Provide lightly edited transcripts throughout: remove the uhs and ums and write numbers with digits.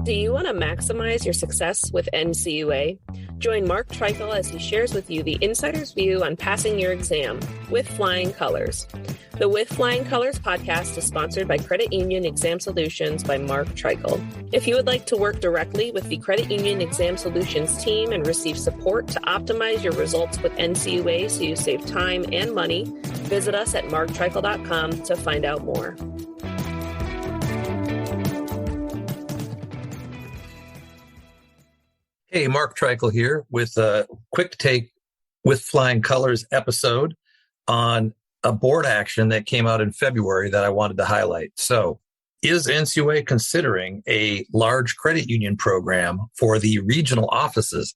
Do you want to maximize your success with NCUA? Join Mark Treichel as he shares with you the insider's view on passing your exam with flying colors. The With Flying Colors podcast is sponsored by Credit Union Exam Solutions by Mark Treichel. If you would like to work directly with the Credit Union Exam Solutions team and receive support to optimize your results with NCUA so you save time and money, visit us at marktreichel.com to find out more. Hey, Mark Treichel here with a quick take with Flying Colors episode on a board action that came out in February that I wanted to highlight. So, is NCUA considering a large credit union program for the regional offices?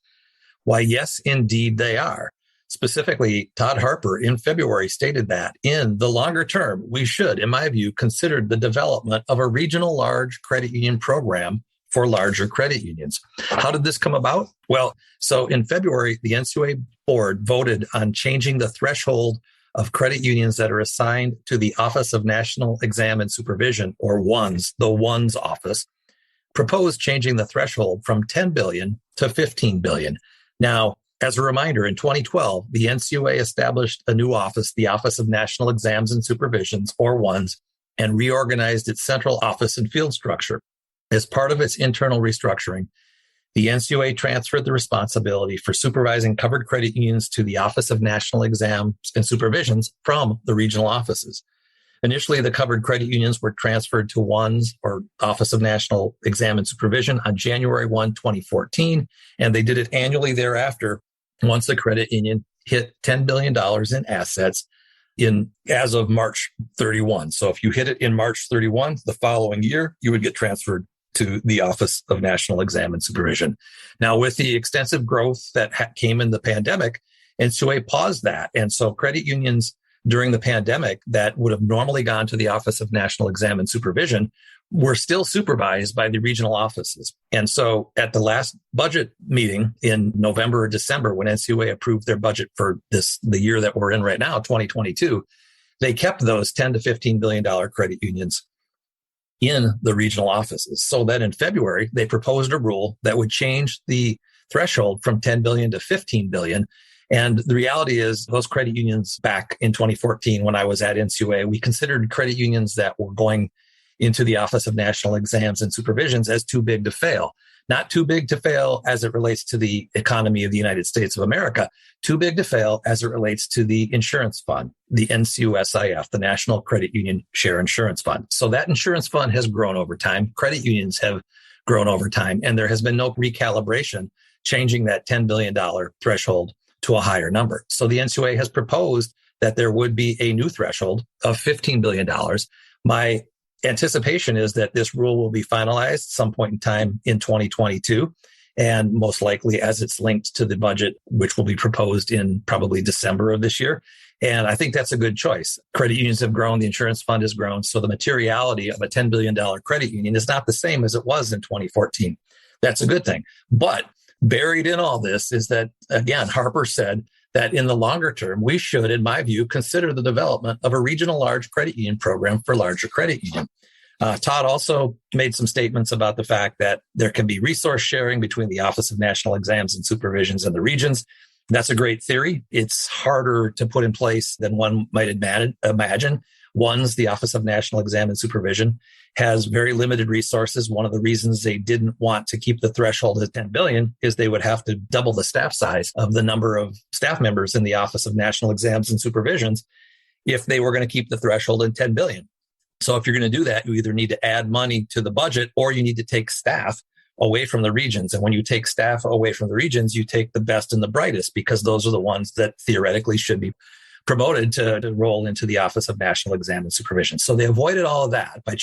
Why, yes, indeed they are. Specifically, Todd Harper in February stated that in the longer term, we should, in my view, consider the development of a regional large credit union program for larger credit unions. How did this come about? Well, so in February, the NCUA board voted on changing the threshold of credit unions that are assigned to the Office of National Exam and Supervision, or ONES, the ONES office, proposed changing the threshold from $10 billion to $15 billion. Now, as a reminder, in 2012, the NCUA established a new office, the Office of National Exams and Supervisions, or ONES, and reorganized its central office and field structure. As part of its internal restructuring, the NCUA transferred the responsibility for supervising covered credit unions to the Office of National Exams and Supervisions from the regional offices. Initially, the covered credit unions were transferred to ONES, or Office of National Exam and Supervision, on January 1, 2014, and they did it annually thereafter once the credit union hit $10 billion in assets as of March 31. So if you hit it in March 31, the following year, you would get transferred to the Office of National Exam and Supervision. Now, with the extensive growth that came in the pandemic, NCUA paused that. And so credit unions during the pandemic that would have normally gone to the Office of National Exam and Supervision were still supervised by the regional offices. And so at the last budget meeting in November or December, when NCUA approved their budget for the year that we're in right now, 2022, they kept those $10 to $15 billion credit unions in the regional offices. So that in February, they proposed a rule that would change the threshold from 10 billion to 15 billion. And the reality is those credit unions back in 2014, when I was at NCUA, we considered credit unions that were going into the Office of National Exams and Supervisions as too big to fail. Not too big to fail as it relates to the economy of the United States of America, too big to fail as it relates to the insurance fund, the NCUSIF, the National Credit Union Share Insurance Fund. So that insurance fund has grown over time. Credit unions have grown over time, and there has been no recalibration changing that $10 billion threshold to a higher number. So the NCUA has proposed that there would be a new threshold of $15 billion. My anticipation is that this rule will be finalized some point in time in 2022, and most likely as it's linked to the budget, which will be proposed in probably December of this year. And I think that's a good choice. Credit unions have grown, the insurance fund has grown, so the materiality of a $10 billion credit union is not the same as it was in 2014. That's a good thing. But buried in all this is that, again, Harper said that in the longer term, we should, in my view, consider the development of a regional large credit union program for larger credit union. Todd also made some statements about the fact that there can be resource sharing between the Office of National Exams and Supervisions and the regions. That's a great theory. It's harder to put in place than one might imagine. ONES, the Office of National Exam and Supervision, has very limited resources. One of the reasons they didn't want to keep the threshold at 10 billion is they would have to double the staff size of the number of staff members in the Office of National Exams and Supervisions if they were going to keep the threshold at 10 billion. So if you're going to do that, you either need to add money to the budget or you need to take staff away from the regions. And when you take staff away from the regions, you take the best and the brightest, because those are the ones that theoretically should be promoted to roll into the Office of National Exam and Supervision. So they avoided all of that by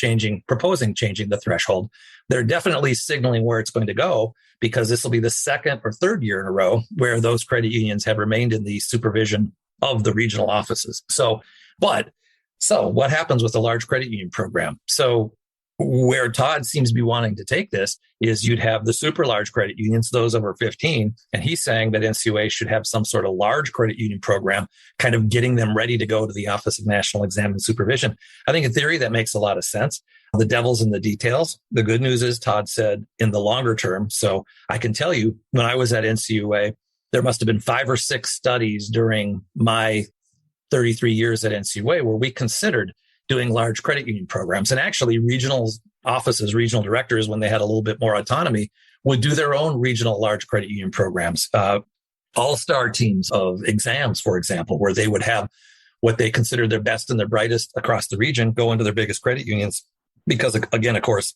proposing changing the threshold. They're definitely signaling where it's going to go, because this will be the second or third year in a row where those credit unions have remained in the supervision of the regional offices. So what happens with a large credit union program? So Where Todd seems to be wanting to take this is you'd have the super large credit unions, those over 15. And he's saying that NCUA should have some sort of large credit union program, kind of getting them ready to go to the Office of National Exam and Supervision. I think in theory, that makes a lot of sense. The devil's in the details. The good news is Todd said in the longer term. So I can tell you, when I was at NCUA, there must have been 5 or 6 studies during my 33 years at NCUA where we considered doing large credit union programs. And actually, regional offices, regional directors, when they had a little bit more autonomy, would do their own regional large credit union programs. All-star teams of exams, for example, where they would have what they considered their best and their brightest across the region go into their biggest credit unions. Because again, of course,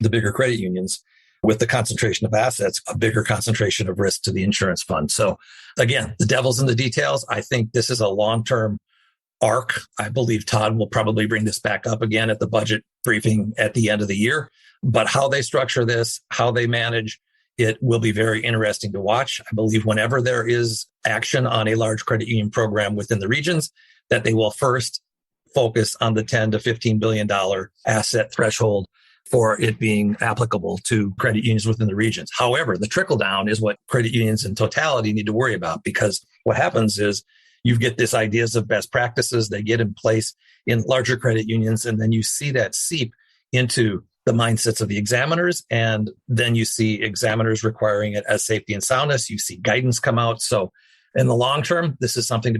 the bigger credit unions with the concentration of assets, a bigger concentration of risk to the insurance fund. So again, the devil's in the details. I think this is a long-term arc. I believe Todd will probably bring this back up again at the budget briefing at the end of the year. But how they structure this, how they manage it will be very interesting to watch. I believe whenever there is action on a large credit union program within the regions, that they will first focus on the $10 to $15 billion asset threshold for it being applicable to credit unions within the regions. However, the trickle down is what credit unions in totality need to worry about, because what happens is you get these ideas of best practices, they get in place in larger credit unions, and then you see that seep into the mindsets of the examiners. And then you see examiners requiring it as safety and soundness. You see guidance come out. So in the long term, this is something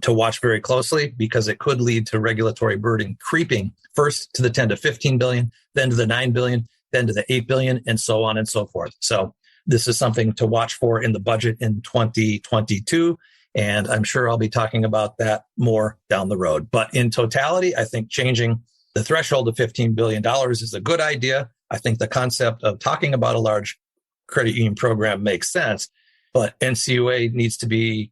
to watch very closely, because it could lead to regulatory burden creeping first to the 10 to 15 billion, then to the 9 billion, then to the 8 billion, and so on and so forth. So this is something to watch for in the budget in 2022. And I'm sure I'll be talking about that more down the road. But in totality, I think changing the threshold of $15 billion is a good idea. I think the concept of talking about a large credit union program makes sense, but NCUA needs to be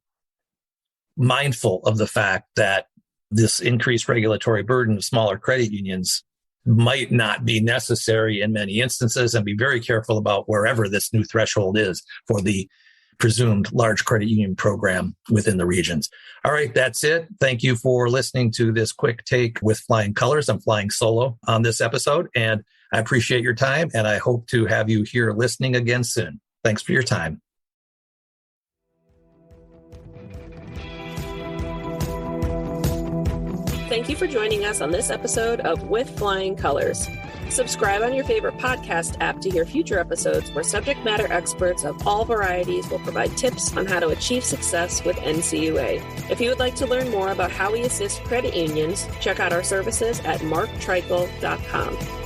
mindful of the fact that this increased regulatory burden of smaller credit unions might not be necessary in many instances, and be very careful about wherever this new threshold is for the presumed large credit union program within the regions. All right, that's it. Thank you for listening to this quick take with Flying Colors. I'm flying solo on this episode, and I appreciate your time, and I hope to have you here listening again soon. Thanks for your time. Thank you for joining us on this episode of With Flying Colors. Subscribe on your favorite podcast app to hear future episodes where subject matter experts of all varieties will provide tips on how to achieve success with NCUA. If you would like to learn more about how we assist credit unions, check out our services at marktreichel.com.